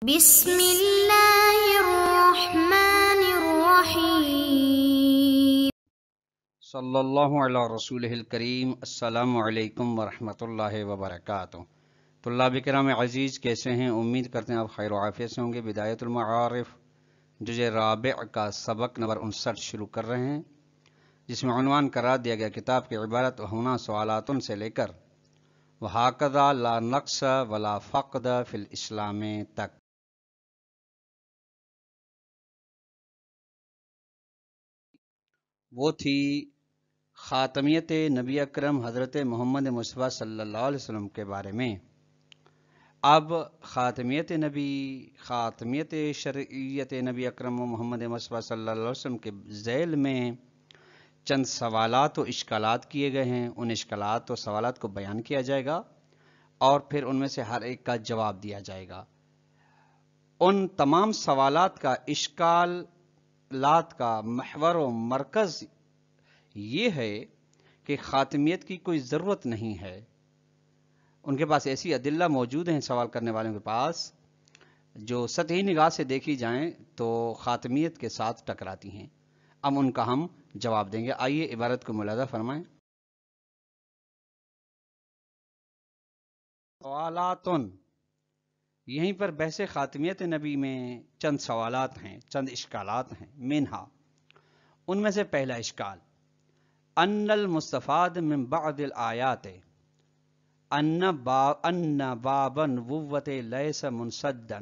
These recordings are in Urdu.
بسم اللہ الرحمن الرحیم۔ صلی اللہ علی رسولہ الکریم۔ السلام علیکم ورحمۃ اللہ وبرکاتہ۔ طلاب کرام عزیز، کیسے ہیں؟ امید کرتے ہیں آپ خیر و عافیت سے ہوں گے۔ بدایت المعارف جزء رابع کا سبق نمبر 59 شروع کر رہے ہیں، جس میں عنوان قرار دیا گیا کتاب کی عبارت ہونا سوالاتن سے لے کر وہاکذا لا نقص ولا فقد فی الاسلام تک۔ وہ تھی خاتمیت نبی اکرم حضرت محمد مصطفیٰ صلی اللہ علیہ وسلم کے بارے میں۔ اب خاتمیت شرعیت نبی اکرم محمد مصطفیٰ صلی اللہ علیہ وسلم کے ذیل میں چند سوالات و اشکالات کیے گئے ہیں۔ ان اشکالات و سوالات کو بیان کیا جائے گا اور پھر ان میں سے ہر ایک کا جواب دیا جائے گا۔ ان تمام سوالات کا، اشکالات کا محور و مرکز یہ ہے کہ خاتمیت کی کوئی ضرورت نہیں ہے۔ ان کے پاس ایسی ادلہ موجود ہیں سوال کرنے والوں کے پاس جو سطحی نگاہ سے دیکھی جائیں تو خاتمیت کے ساتھ ٹکراتی ہیں۔ اب ان کا ہم جواب دیں گے۔ آئیے عبارت کو ملاحظہ فرمائیں۔ سوالاتن، یہیں پر بحث خاتمیت نبی میں چند سوالات ہیں، چند اشکالات ہیں۔ منہا، ان میں سے پہلا اشکال، ان المستفاد من بعض الآیات ان باب نبوت لیس منسدا۔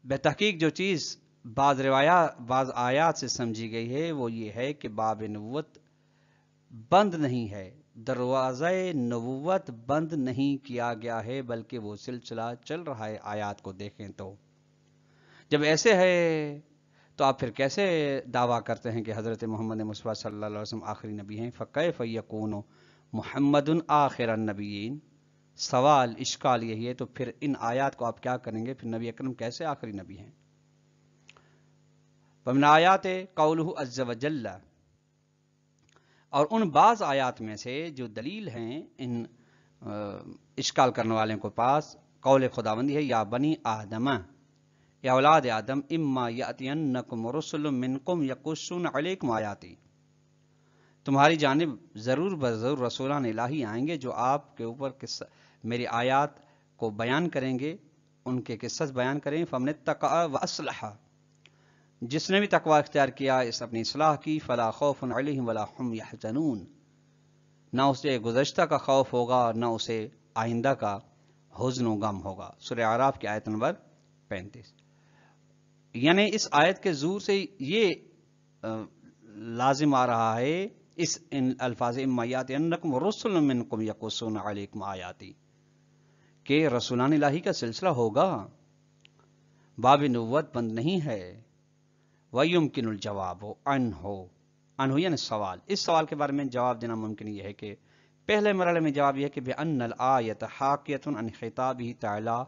بتحقیق جو چیز بعض آیات سے سمجھی گئی ہے وہ یہ ہے کہ باب نبوت بند نہیں ہے، دروازہ نبوت بند نہیں کیا گیا ہے، بلکہ وہ سلسلہ چل رہا ہے۔ آیات کو دیکھیں تو جب ایسے ہے تو آپ پھر کیسے دعویٰ کرتے ہیں کہ حضرت محمد مصطفیٰ صلی اللہ علیہ وسلم آخری نبی ہیں؟ فَكَيْفَ يَكُونُ محمد آخر النبیین۔ سوال، اشکال یہی ہے، تو پھر ان آیات کو آپ کیا کریں گے؟ پھر نبی اکرم کیسے آخری نبی ہیں؟ وَمِنْ آیاتِ قَوْلُهُ عَزَّ وَجَلَّ، اور ان بعض آیات میں سے جو دلیل ہیں ان اشکال کرنے والوں کے پاس، قول خداوندی ہے، یا بنی آدم، یا اولاد آدم، اما یاتینکم رسل منکم یقصون علیکم آیاتی، تمہاری جانب ضرور بضرور رسولان الہی آئیں گے جو آپ کے اوپر میری آیات کو بیان کریں گے، ان کے قصص بیان کریں گے۔ فمن اتقى واصلح، جس نے بھی تقوی اختیار کیا، اس اپنی اصلاح کی، فلا خوف علیہم ولا هم يحزنون، نہ اسے گزشتہ کا خوف ہوگا نہ اسے آئندہ کا حزن و غم ہوگا۔ سورہ اعراف کی آیت نمبر 35۔ یعنی اس آیت کے ظہور سے یہ لازم آ رہا ہے، اس ان الفاظ اما یاتینکم رسل منکم یقصون علیکم آیاتی، کہ رسولان الہی کا سلسلہ ہوگا، باب نبوت بند نہیں ہے۔ وَيُمْكِنُ الْجَوَابُ عَنْهُ یعنی سوال، اس سوال کے بارے میں جواب دینا ممکن یہ ہے کہ پہلے مرحلے میں جواب یہ ہے کہ بِأَنَّ الْآيَةَ حَاكِيَةٌ عَنْ خِطَابِهِ تَعَالَى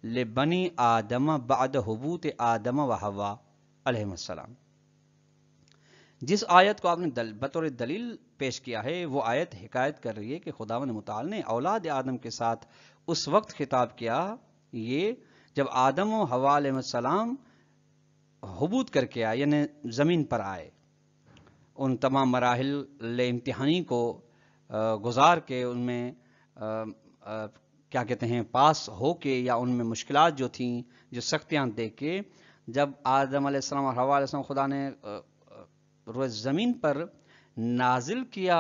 لِبَنِي آدَمَ بَعْدَ هُبُوطِ آدَمَ وَحَوَّا علیہم السلام۔ جس آیت کو آپ نے بطور دلیل پیش کیا ہے، وہ آیت حکایت کر رہی ہے کہ خداوند متعال نے اولاد آدم کے ساتھ اس وقت خطاب کیا، یہ جب آدم و حوا علیہ السلام حبوط کر کے آئے، یعنی زمین پر آئے، ان تمام مراحل امتحانی کو گزار کے، ان میں کیا کہتے ہیں پاس ہو کے، یا ان میں مشکلات جو تھیں، جو سختیاں دیکھ کے، جب آدم علیہ السلام اور حوا علیہ السلام خدا نے روز زمین پر نازل کیا،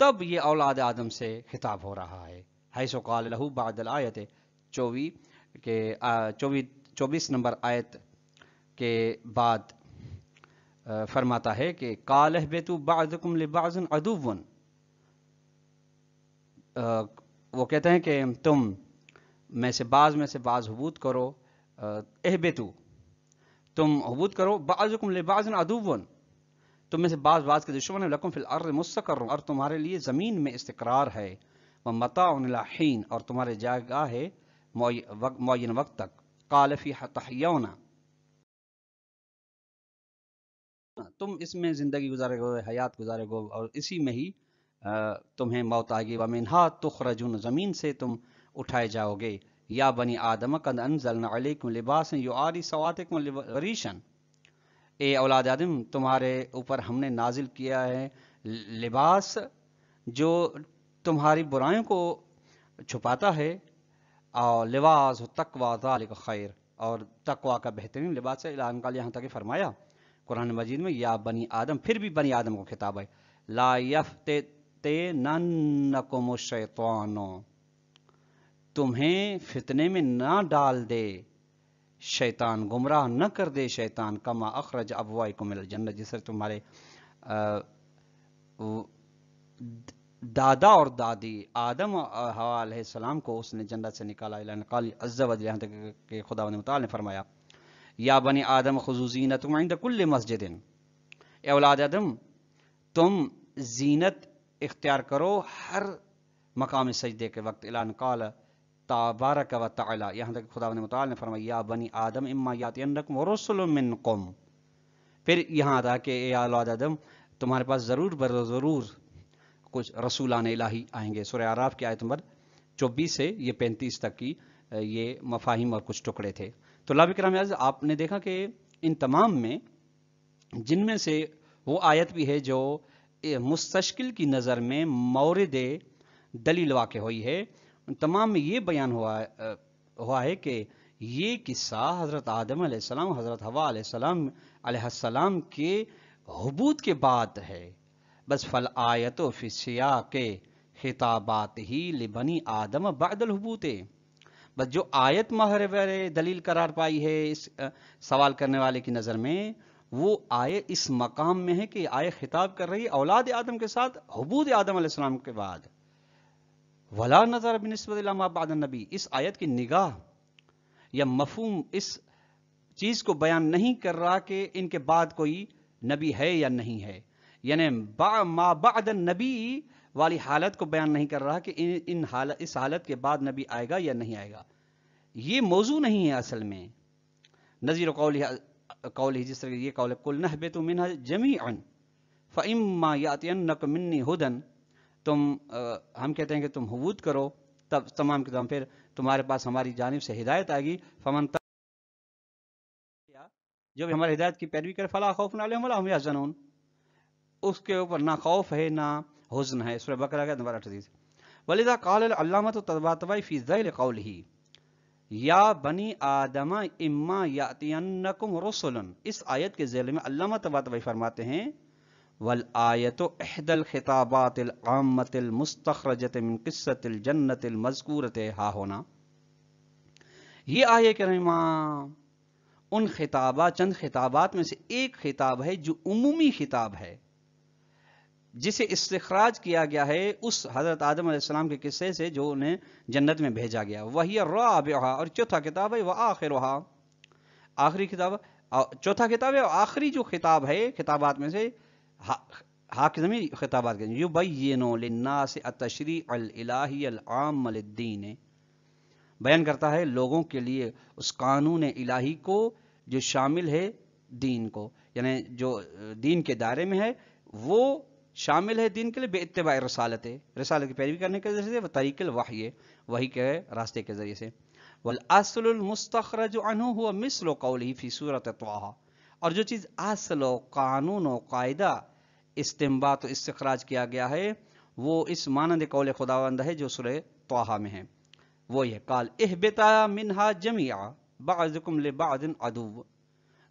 تب یہ اولاد آدم سے خطاب ہو رہا ہے۔ حیث قال لہ بعد الآیت 24 نمبر آیت کے بعد فرماتا ہے کہ قال اہبطوا بعضکم لبعض عدو، وہ کہتے ہیں کہ تم میں سے بعض حبوط کرو، اہبطوا، تم حبوط کرو، بعضکم لبعض عدو، تم میں سے بعض کے دشمن ہیں، لکم فی الارض مستقر، اور تمہارے لیے زمین میں استقرار ہے، ومتاع الی حین، اور تمہارے جگہ ہے معین وقت تک، قال فیہا تحیون، تم اس میں زندگی گزارے گو، حیات گزارے گو، اور اسی میں ہی تمہیں موت آئے گی، ومنہا تخرجون، زمین سے تم اٹھائے جاؤ گے۔ یا بنی آدم قد انزلنا علیکم لباسا یعاری سواتکم ریشن، اے اولاد آدم تمہارے اوپر ہم نے نازل کیا ہے لباس جو تمہاری برائیوں کو چھپاتا ہے، اور لباس تقوی ذالک خیر، اور تقوی کا بہترین لباس ہے اعلان کا یہاں تک فرمایا قرآن مجید میں یا بنی آدم، پھر بھی بنی آدم کو خطاب ہے، لا یفتننکم الشیطان، تمہیں فتنے میں نہ ڈال دے شیطان، گمراہ نہ کر دے شیطان، کما اخرج ابوائکم من الجنہ، جس سے تمہارے دادا اور دادی آدم اور حوا علیہ السلام کو اس نے جنت سے نکالا، اعلان قال عز و جل، یہاں تک کہ خداوند متعال نے فرمایا یا بنی آدم خذوا زینتکم عند کل مسجد، اے اولاد آدم تم زینت اختیار کرو ہر مقام سجدے کے وقت، اعلان قال تبارک و تعالی، یہاں تک خداوند متعال نے فرمایا یا بنی آدم اما یاتینکم رسل منکم، پھر یہاں تھا کہ اے اولاد آدم تمہارے پاس ضرور ضرور کچھ رسولان الہی آئیں گے۔ سورہ اعراف کی آیت نمبر 24 سے یہ 35 تک کی یہ مفاہیم اور کچھ ٹکڑے تھے۔ تو طلاب کرام عزیز، آپ نے دیکھا کہ ان تمام میں جن میں سے وہ آیت بھی ہے جو مستشکل کی نظر میں مورد دلیل واقع ہوئی ہے، ان تمام میں یہ بیان ہوا ہے کہ یہ قصہ حضرت آدم علیہ السلام، حضرت حوا علیہ السلام کے حبوط کے بعد ہے۔ بس فالآیت فی سیاق خطابات ہی لبنی آدم بعد الحبوط، بس جو آیت محور دلیل قرار پائی ہے اس سوال کرنے والے کی نظر میں، وہ آیت اس مقام میں ہے کہ آیت خطاب کر رہی اولاد آدم کے ساتھ حبوط آدم علیہ السلام کے بعد، ولا نظر بنسبت الی ما بعد النبی، اس آیت کی نگاہ یا مفہوم اس چیز کو بیان نہیں کر رہا کہ ان کے بعد کوئی نبی ہے یا نہیں ہے، یعنی ما بعد النبی والی حالت کو بیان نہیں کر رہا کہ اس حالت کے بعد نبی آئے گا یا نہیں آئے گا، یہ موضوع نہیں ہے اصل میں۔ نظیر قولی، جس طرح یہ قول ہے قل نہبطوا منہا جمیعا فاما یاتینکم منی ھدی، ہم کہتے ہیں کہ تم حبوط کرو، تب تمام کے تمام پھر تمہارے پاس ہماری جانب سے ہدایت آئے گی، فمن جو بھی ہماری ہدایت کی پیروی کرے فلا خوف علیہم ولا هم یحزنون، اس کے اوپر نہ خوف ہے نہ حزن ہے۔ سورہ بقرہ کا نمبر 38۔ ولذا قال العلامۃ الطباطبائی فی ذیل قولہ یا بنی آدم اما یاتینکم رسل، اس آیت کے ذیل میں علامہ طباطبائی فرماتے ہیں والآیت احد الخطابات العامۃ المستخرجۃ من قصۃ الجنۃ المذکورۃ ہا ہونا، یہ آیہ کریمہ ان چند خطابات میں سے ایک خطاب ہے جو عمومی خطاب ہے، جسے استخراج کیا گیا ہے اس حضرت آدم علیہ السلام کے قصے سے جو انہیں جنت میں بھیجا گیا، وہی الرابعہ، اور چوتھا کتاب ہے وآخرھا، آخری کتاب، چوتھا کتاب ہے، اور آخری جو خطاب ہے خطابات میں سے حاکمی خطابات کے یبین للناس التشریع الالہی العام للدین، بیان کرتا ہے لوگوں کے لیے اس قانون الہی کو جو شامل ہے دین کو، یعنی جو دین کے دائرے میں ہے وہ شامل ہے دین کے لیے بے اتباع رسالت کی پیروی کرنے کے ذریعے سے، وہ طریق الوحی، وحی کے راستے کے ذریعے سے، والاصل المستخرج عنہ هو مثل قوله فی سورۃ طٰہٰ، اور جو چیز اصل و قانون و قاعدہ استنباط و استخراج کیا گیا ہے وہ اس مانند قول خداوند ہے جو سورہ طٰہٰ میں ہے، وہ یہ قال اہبطا منہا جمیعا بعضکم لبعض عدو،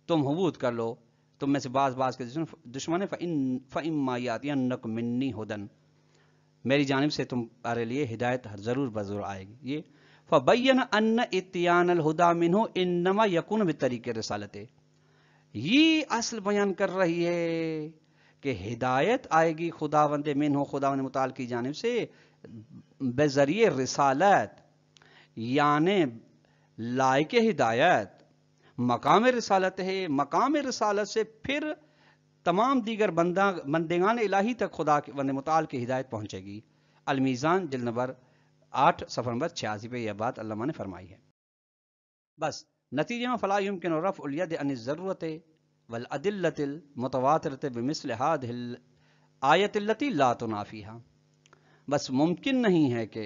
تم حبوط کر لو، تم میں سے بعض کے دشمن ہے، فإما یاتینکم منی ھدی، میری جانب سے تمہارے لیے ہدایت ضرور بضرور آئے گی۔ یہ فبین ان اتیان الہدی منہ انما یکون بطریق رسالت، یہ اصل بیان کر رہی ہے کہ ہدایت آئے گی خداوند منہ، خداوند متعال کی جانب سے بذریعے رسالت، یعنی لائق ہدایت مقام رسالت ہے، مقام رسالت سے پھر تمام دیگر بندگان الہی تک خدا کے بند متعال کی ہدایت پہنچے گی۔ المیزان جلد نمبر 8 صفحہ نمبر 86 پہ یہ بات علامہ نے فرمائی ہے۔ بس نتیجے میں فلا يمكن رفع الید عن الضرورۃ والادلۃ المتواترۃ بمثل هذه الآیۃ التي لا تنافیها، بس ممکن نہیں ہے کہ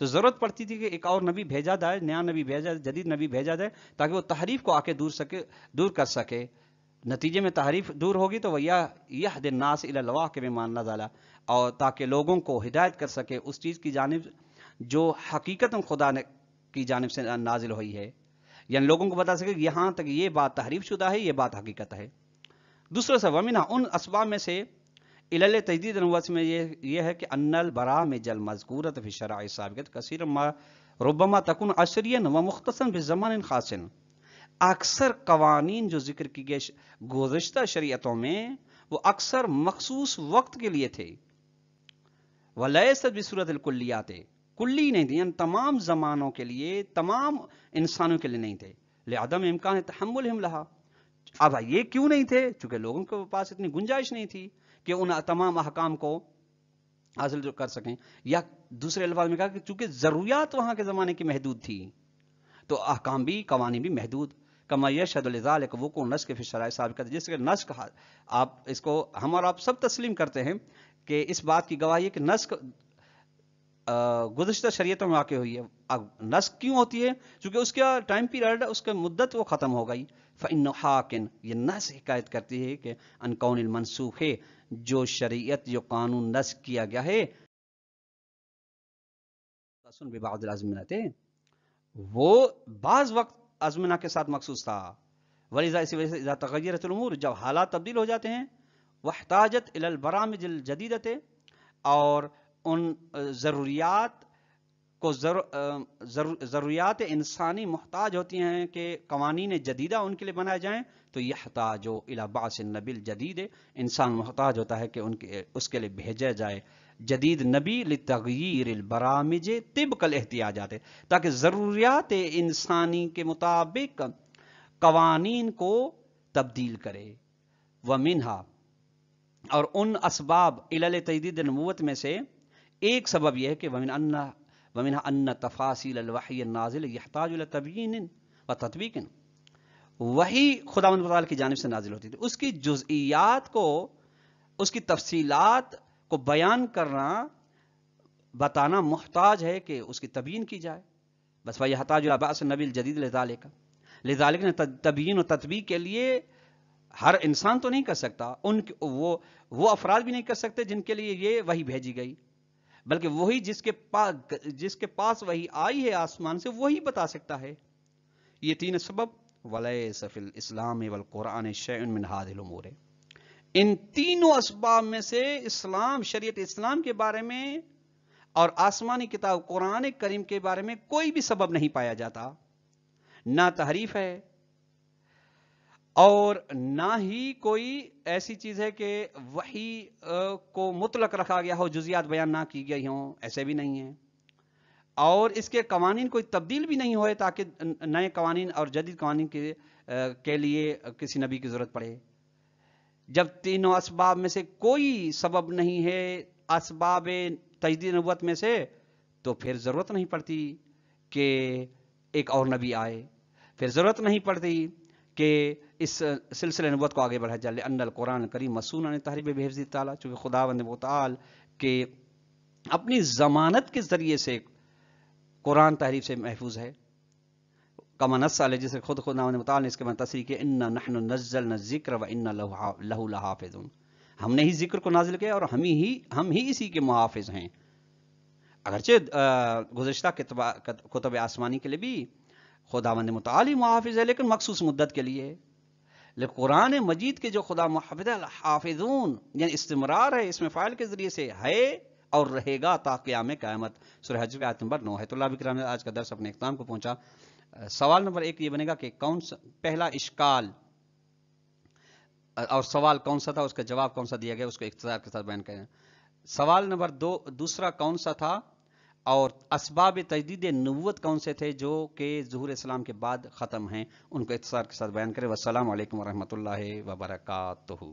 تو ضرورت پڑتی تھی کہ ایک اور نبی بھیجا جائے، نیا نبی بھیجا جائے، جدید نبی بھیجا جائے، تاکہ وہ تحریف کو آ کے دور کر سکے. نتیجے میں تحریف دور ہوگی تو یہد الناس الی الواقع بما نزل، اور تاکہ لوگوں کو ہدایت کر سکے اس چیز کی جانب جو حقیقتاً خدا نے کی جانب سے نازل ہوئی ہے، یعنی لوگوں کو بتا سکے کہ یہاں تک یہ بات تحریف شدہ ہے، یہ بات حقیقت ہے. دوسرا سبب ومنہ ان اسباب میں سے علل تجدید نبوت میں یہ ہے کہ ان البرامج المذکورۃ فی الشرائع السابقۃ کثیرا ما ربما تکون عصریا و مختصا بزمان خاص. اکثر قوانین جو ذکر کی گئے گزشتہ شریعتوں میں وہ اکثر مخصوص وقت کے لیے تھے، ولیست بصورت الکلیات، کلی نہیں تھے، یعنی تمام زمانوں کے لیے، تمام انسانوں کے لیے نہیں تھے. لعدم امکان تحملہم لہا، اب یہ کیوں نہیں تھے؟ چونکہ لوگوں کے پاس اتنی گنجائش نہیں تھی کہ ان تمام احکام کو حاصل جو کر سکیں، یا دوسرے الفاظ میں کہا کہ چونکہ ضروریات وہاں کے زمانے کی محدود تھی تو احکام بھی، قوانین بھی محدود. کما یشہد لذالک وقوع نسخ فی الشرائع السابقۃ، جس کے نسخ آپ اس کو ہم اور آپ سب تسلیم کرتے ہیں کہ اس بات کی گواہی ہے کہ نسخ گزشتہ شریعتوں میں واقع ہوئی ہے. اب نسخ کیوں ہوتی ہے؟ چونکہ اس کا ٹائم پیریڈ، اس کا مدت وہ ختم ہو گئی. فإنہ حاکن، یہ نسخ حکایت کرتی ہے کہ ان کون المنسوخ ہے، جو شریعت جو قانون نسخ کیا گیا ہے ببعض الازمنۃ، وہ بعض وقت ازمنہ کے ساتھ مخصوص تھا. ولذا اسی وجہ سے اذا تغیرت الامور، جب حالات تبدیل ہو جاتے ہیں، واحتاجت الی البرامج الجدیدۃ، اور ان ضروریات کو ضروریات انسانی محتاج ہوتی ہیں کہ قوانین جدیدہ ان کے لیے بنائے جائیں، تو یحتاج الی بعث النبی الجدید، انسان محتاج ہوتا ہے کہ اس کے لیے بھیجا جائے جدید نبی لتغییر البرامج طبق الاحتیاجات، تاکہ ضروریات انسانی کے مطابق قوانین کو تبدیل کرے. ومنہا، اور ان اسباب علل تجدید نبوت میں سے ایک سبب یہ ہے کہ ومنہا ان تفاصیل الوحی النازل یحتاج الی تبیین و تطبیق، وحی خداوند متعال کی جانب سے نازل ہوتی تھی، اس کی جزئیات کو، اس کی تفصیلات کو بیان کرنا، بتانا محتاج ہے کہ اس کی تبیین کی جائے. بس وَيَحْتَاجُ إِلَىٰ بَعْثِ النَّبِيِّ الْجَدِيدِ لذالک نے تبیین و تطبیق کے لیے ہر انسان تو نہیں کر سکتا، وہ افراد بھی نہیں کر سکتے جن کے لیے یہ وحی بھیجی گئی، بلکہ وہی جس کے پاس وحی آئی ہے آسمان سے، وہی بتا سکتا ہے. یہ تین سبب وَلَيْسَ فِي الْإِسْلَامِ وَالْقُرْآنِ شَيْءٌ مِّنْ هَٰذِهِ الْأُمُورِ، ان تینوں اسباب میں سے اسلام، شریعت اسلام کے بارے میں اور آسمانی کتاب قرآن کریم کے بارے میں کوئی بھی سبب نہیں پایا جاتا. نہ تحریف ہے اور نہ ہی کوئی ایسی چیز ہے کہ وحی کو مطلق رکھا گیا ہو، جزیات بیان نہ کی گئی ہوں، ایسے بھی نہیں ہے. اور اس کے قوانین کوئی تبدیل بھی نہیں ہوئے تاکہ نئے قوانین اور جدید قوانین کے لیے کسی نبی کی ضرورت پڑے. جب تینوں اسباب میں سے کوئی سبب نہیں ہے اسباب تجدید نبوت میں سے، تو پھر ضرورت نہیں پڑتی کہ ایک اور نبی آئے، پھر ضرورت نہیں پڑتی کہ اس سلسلے نبوت کو آگے بڑھا جائے. لأن القرآن الکریم مصون عن التحریف بحفظ تعالیٰ، چونکہ خداوند متعال کے اپنی ضمانت کے ذریعے سے قرآن تحریف سے محفوظ ہے. کما نص علیہ، جسے خداوند متعال نے اس کے بعد تصریح کیا، انا نحن نزلنا الذکر وانا لہ لحافظون، ہم نے ہی ذکر کو نازل کیا اور ہم ہی اسی کے محافظ ہیں. اگرچہ گزشتہ کتب آسمانی کے لیے بھی خداوند متعال ہی محافظ ہے، لیکن مخصوص مدت کے لیے. لیکن قرآن مجید کے جو خدا محافظ ہے، حافظون، یعنی استمرار ہے، اس میں فاعل کے ذریعے سے ہے اور رہے گا تا قیام قیامت. سورہ حج آیت نمبر 9 ہے. تو اللہ کرام، آج کا درس اپنے اختتام کو پہنچا. سوال نمبر 1 یہ بنے گا کہ کون سا پہلا اشکال اور سوال کون سا تھا، اس کا جواب کون سا دیا گیا، اس کو اختصار کے ساتھ بیان کریں. سوال نمبر 2 دوسرا کون سا تھا، اور اسباب تجدید نبوت کون سے تھے جو کہ ظہور اسلام کے بعد ختم ہیں، ان کو اختصار کے ساتھ بیان کریں. والسلام علیکم ورحمۃ اللہ وبرکاتہ.